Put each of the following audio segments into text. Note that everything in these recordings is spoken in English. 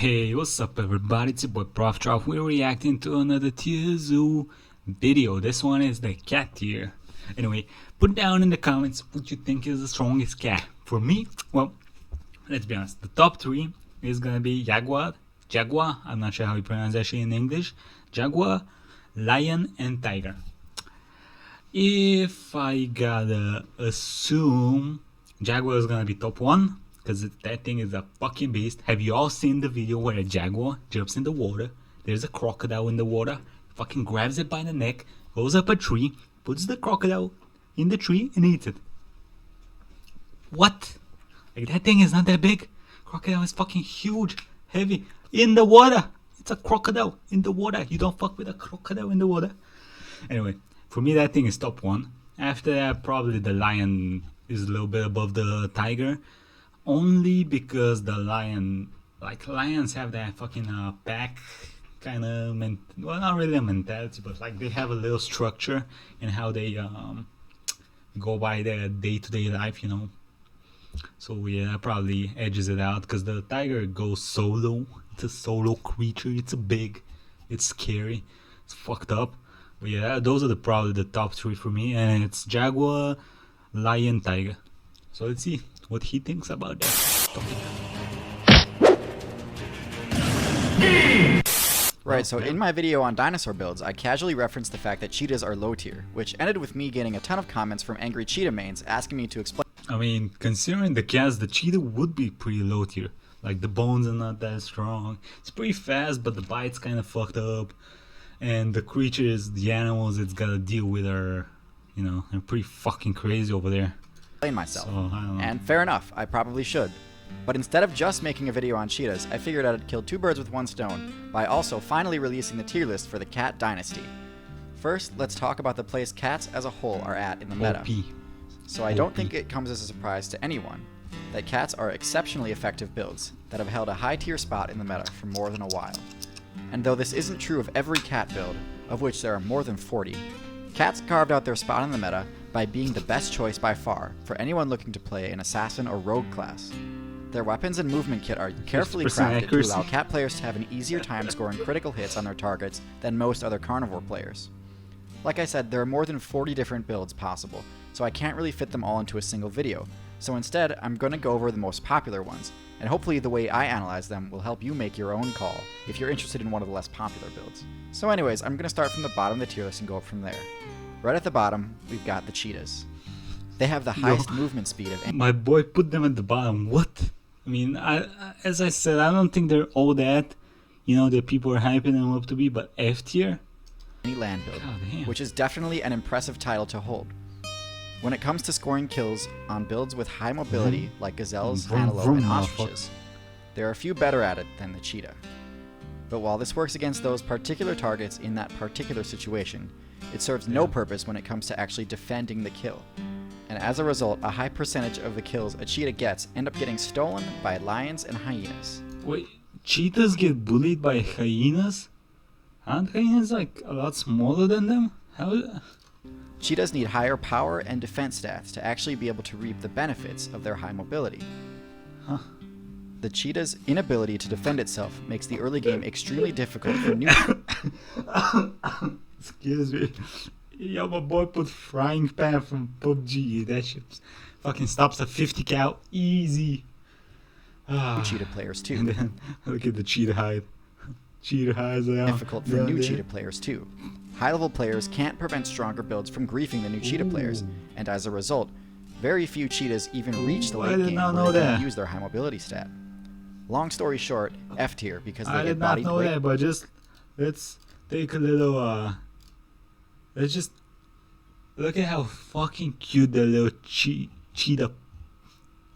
Hey, what's up everybody, it's your boy Prof Trough. We're reacting to another TierZoo video. This one is the cat tier. Anyway, put down in the comments what you think is the strongest cat. For me, well, let's be honest, the top three is gonna be Jaguar, I'm not sure how you pronounce that shit in English, Jaguar, Lion, and Tiger. If I gotta assume, Jaguar is gonna be top one, because that thing is a fucking beast. Have you all seen the video where a jaguar jumps in the water? There's a crocodile in the water, fucking grabs it by the neck, goes up a tree, puts the crocodile in the tree and eats it. What? Like, that thing is not that big. Crocodile is fucking huge, heavy, in the water. It's a crocodile in the water. You don't fuck with a crocodile in the water. Anyway, for me that thing is top one. After that, probably the lion is a little bit above the tiger. Only because the lion, like, lions have that fucking pack kind of, well, not really a mentality, but like they have a little structure in how they go by their day-to-day life, you know. So yeah, that probably edges it out, because the tiger goes solo. It's a solo creature. It's big, it's scary, it's fucked up. But yeah, those are probably the top three for me, and it's Jaguar, Lion, Tiger. So let's see what he thinks about that topic. Right, so in my video on dinosaur builds, I casually referenced the fact that cheetahs are low tier, which ended with me getting a ton of comments from angry cheetah mains asking me to explain. I mean, considering the cats, the cheetah would be pretty low tier. Like, the bones are not that strong. It's pretty fast, but the bite's kind of fucked up. And the creatures, the animals it's gotta deal with are, you know, they're pretty fucking crazy over there. Myself. So, I don't know. And fair enough, I probably should. But instead of just making a video on cheetahs, I figured I'd kill two birds with one stone by also finally releasing the tier list for the cat dynasty. First, let's talk about the place cats as a whole are at in the meta. So I don't think it comes as a surprise to anyone that cats are exceptionally effective builds that have held a high tier spot in the meta for more than a while. And though this isn't true of every cat build, of which there are more than 40, cats carved out their spot in the meta by being the best choice by far for anyone looking to play an assassin or rogue class. Their weapons and movement kit are carefully crafted to allow cat players to have an easier time scoring critical hits on their targets than most other carnivore players. Like I said, there are more than 40 different builds possible, so I can't really fit them all into a single video. So instead, I'm going to go over the most popular ones, and hopefully the way I analyze them will help you make your own call if you're interested in one of the less popular builds. So anyways, I'm going to start from the bottom of the tier list and go up from there. Right at the bottom, we've got the cheetahs. They have the highest movement speed of any. My boy put them at the bottom. What? I mean, as I said, I don't think they're all that, you know, that people are hyping them up to be, but F tier? Any land build, which is definitely an impressive title to hold. When it comes to scoring kills on builds with high mobility like gazelles, antelope, and ostriches, there are a few better at it than the cheetah. But while this works against those particular targets in that particular situation, it serves no purpose when it comes to actually defending the kill. And as a result, a high percentage of the kills a cheetah gets end up getting stolen by lions and hyenas. Wait, cheetahs get bullied by hyenas? Aren't hyenas like a lot smaller than them? How? Cheetahs need higher power and defense stats to actually be able to reap the benefits of their high mobility. Huh. The cheetah's inability to defend itself makes the early game extremely difficult for new. Excuse me. Yo, my boy put frying pan from PUBG. That shit fucking stops at 50 cal easy. Cheetah players too. And then look at the cheetah hide. Cheetah hides are difficult for new cheetah players too. High-level players can't prevent stronger builds from griefing the new cheetah players, and as a result, very few cheetahs even reach the late game where they can use their high mobility stat. Long story short, F tier because they get bodied weight. I did not know that, but just let's take a little let's just look at how fucking cute the little cheetah.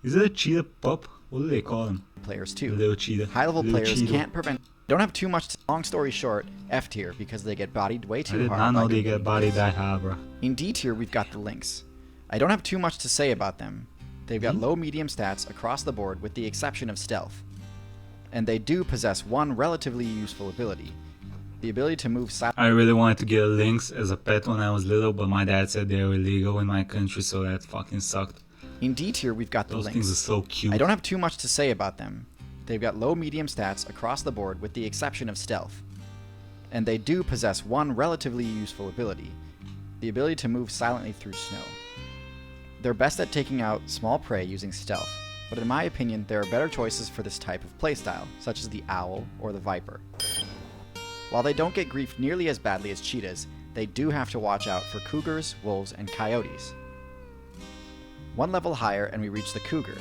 Is it a cheetah pup? What do they call them? Players too. The little cheetah. High-level players can't prevent. Don't have too much. Long story short, F tier because they get bodied way too hard. I did not know they get bodied that hard, bro. In D tier, we've got the lynx. I don't have too much to say about them. They've got low-medium stats across the board with the exception of stealth. And they do possess one relatively useful ability. The ability to move silently. I really wanted to get a lynx as a pet when I was little, but my dad said they were illegal in my country, so that fucking sucked. In D tier, we've got the lynx. Those things are so cute. I don't have too much to say about them. They've got low-medium stats across the board with the exception of stealth. And they do possess one relatively useful ability, the ability to move silently through snow. They're best at taking out small prey using stealth, but in my opinion there are better choices for this type of playstyle, such as the owl or the viper. While they don't get griefed nearly as badly as cheetahs, they do have to watch out for cougars, wolves, and coyotes. One level higher and we reach the cougar.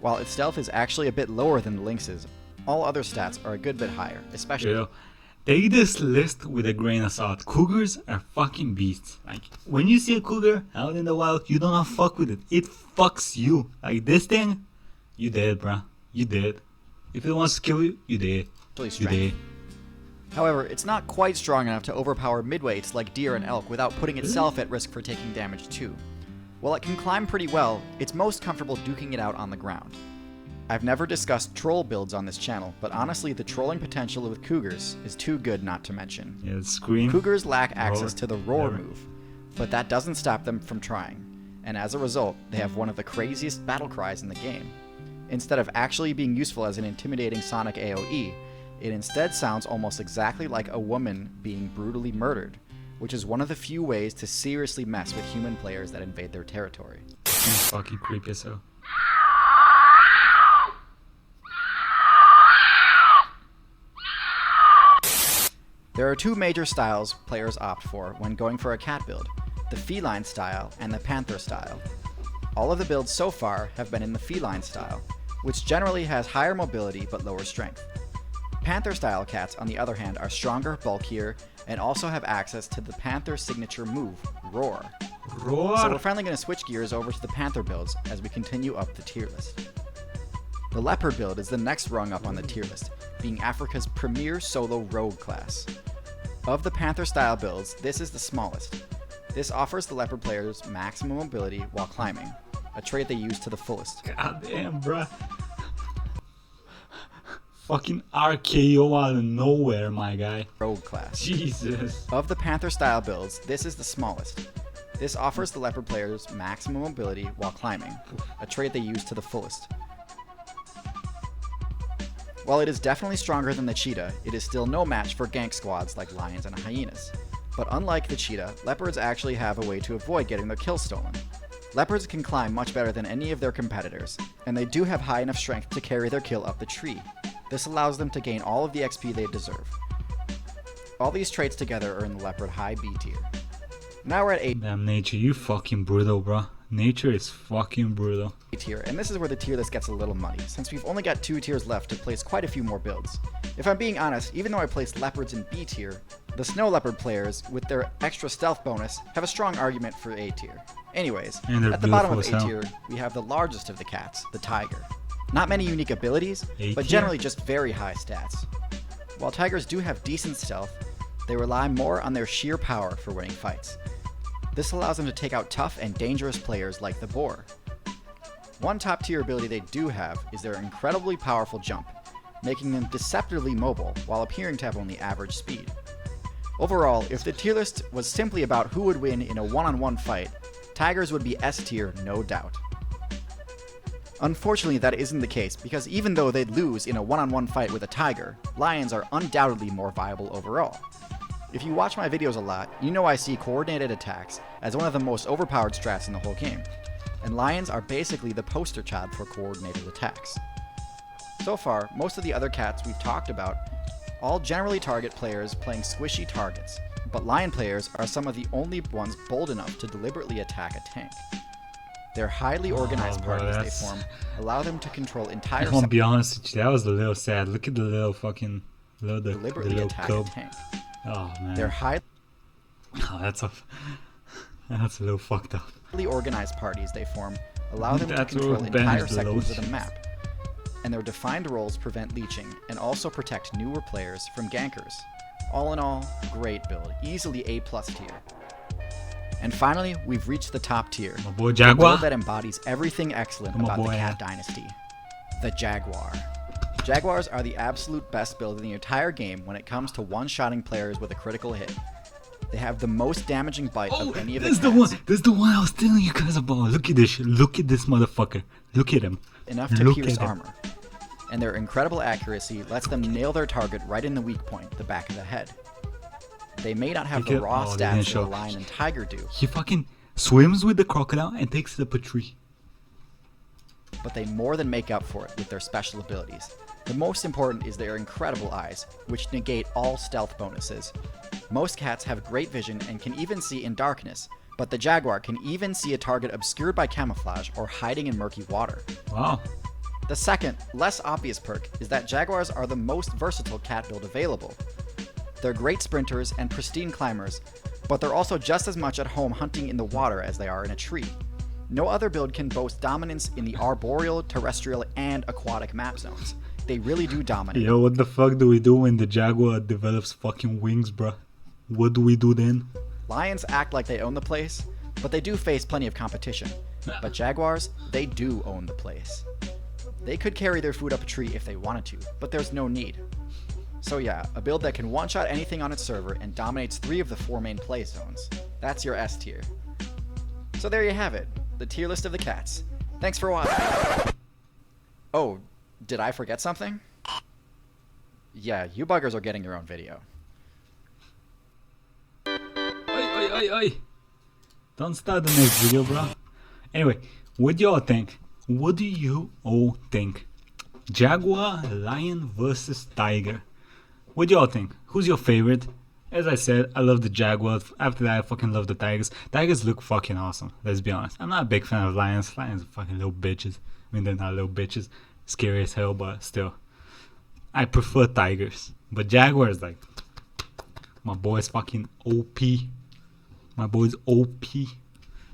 While its stealth is actually a bit lower than the lynxes, all other stats are a good bit higher, especially... Yeah. Take this list with a grain of salt. Cougars are fucking beasts. Like, when you see a cougar out in the wild, you do not fuck with it. It fucks you. Like, this thing, you dead, bruh. You dead. If it wants to kill you, you dead. You dead. However, it's not quite strong enough to overpower midweights like deer and elk without putting itself at risk for taking damage too. While it can climb pretty well, it's most comfortable duking it out on the ground. I've never discussed troll builds on this channel, but honestly the trolling potential with cougars is too good not to mention. Yeah, scream. Cougars lack access Roar. to the roar Never. move, but that doesn't stop them from trying, and as a result, they have one of the craziest battle cries in the game. Instead of actually being useful as an intimidating sonic AoE, it instead sounds almost exactly like a woman being brutally murdered, which is one of the few ways to seriously mess with human players that invade their territory. It's fucking creepy as hell. There are two major styles players opt for when going for a cat build, the feline style and the panther style. All of the builds so far have been in the feline style, which generally has higher mobility but lower strength. Panther style cats, on the other hand, are stronger, bulkier, and also have access to the panther signature move, Roar. Roar! So we're finally going to switch gears over to the panther builds as we continue up the tier list. The Leopard build is the next rung up on the tier list, being Africa's premier solo rogue class. Of the Panther style builds, this is the smallest. This offers the Leopard players maximum mobility while climbing, a trait they use to the fullest. God damn, bruh. Fucking RKO out of nowhere, my guy. Rogue class. Jesus. Of the Panther style builds, this is the smallest. This offers the Leopard players maximum mobility while climbing, a trait they use to the fullest. While it is definitely stronger than the cheetah, it is still no match for gank squads like lions and hyenas. But unlike the cheetah, leopards actually have a way to avoid getting their kill stolen. Leopards can climb much better than any of their competitors, and they do have high enough strength to carry their kill up the tree. This allows them to gain all of the XP they deserve. All these traits together are in the leopard high B tier. Now we're at A Damn nature, you fucking brutal, bruh. Nature is fucking brutal. tier, and this is where the tier list gets a little muddy, since we've only got 2 tiers left to place quite a few more builds. If I'm being honest, even though I placed leopards in B tier, the snow leopard players, with their extra stealth bonus, have a strong argument for A tier. Anyways, And they're at the bottom of A beautiful as tier, we have the largest of the cats, the tiger. Not many unique abilities, A but tier? generally just very high stats. While tigers do have decent stealth, they rely more on their sheer power for winning fights. This allows them to take out tough and dangerous players like the boar. One top tier ability they do have is their incredibly powerful jump, making them deceptively mobile while appearing to have only average speed. Overall, if the tier list was simply about who would win in a one-on-one fight, tigers would be S tier, no doubt. Unfortunately, that isn't the case, because even though they'd lose in a one-on-one fight with a tiger, lions are undoubtedly more viable overall. If you watch my videos a lot, you know I see coordinated attacks as one of the most overpowered strats in the whole game, and lions are basically the poster child for coordinated attacks. So far, most of the other cats we've talked about all generally target players playing squishy targets, but lion players are some of the only ones bold enough to deliberately attack a tank. Their highly organized bro, parties that's- they form allow them to control entire I won't be honest with you, that was a little sad. Look at the little fucking the deliberately little attack cub. a tank. Oh man. Their highly Oh, that's a little fucked up. organized parties they form allow them to That's control what entire bans the sections of lows. the map, and their defined roles prevent leeching and also protect newer players from gankers. All in all, great build, easily A+ tier. And finally, we've reached the top tier, My boy a Jaguar. build that embodies everything excellent My about the boy, cat dynasty, the Jaguar. Jaguars are the absolute best build in the entire game when it comes to one-shotting players with a critical hit. They have the most damaging bite of any of the That's cats. the one. That's the one I was telling you guys about. Look at this shit. Look at this motherfucker. Look at him. Enough to Look pierce at him. armor. and their incredible accuracy lets them nail their target right in the weak point, the back of the head. They may not have the raw stats that a lion and tiger do. He fucking swims with the crocodile and takes it up a tree. But they more than make up for it with their special abilities. The most important is their incredible eyes, which negate all stealth bonuses. Most cats have great vision and can even see in darkness, but the Jaguar can even see a target obscured by camouflage or hiding in murky water. Wow. The second, less obvious perk is that Jaguars are the most versatile cat build available. They're great sprinters and pristine climbers, but they're also just as much at home hunting in the water as they are in a tree. No other build can boast dominance in the arboreal, terrestrial, and aquatic map zones. They really do dominate. Yo, what the fuck do we do when the Jaguar develops fucking wings, bruh? What do we do then? Lions act like they own the place, but they do face plenty of competition. But Jaguars, they do own the place. They could carry their food up a tree if they wanted to, but there's no need. So yeah, a build that can one-shot anything on its server and dominates 3 of the 4 main play zones. That's your S tier. So there you have it, the tier list of the cats. Thanks for watching. Oh, did I forget something? Yeah, you buggers are getting your own video. Oi. Don't start the next video, bro. Anyway, what do y'all think? What do you all think? Jaguar, lion versus tiger. What do y'all think? Who's your favorite? As I said, I love the Jaguar. After that, I fucking love the tigers. Tigers look fucking awesome, let's be honest. I'm not a big fan of lions. Lions are fucking little bitches. I mean, they're not little bitches. Scary as hell, but still. I prefer tigers. But Jaguar is like, my boy's fucking OP. My boy's OP.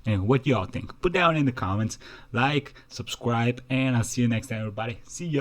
And what y'all think? Put down in the comments. Like, subscribe, and I'll see you next time, everybody. See ya.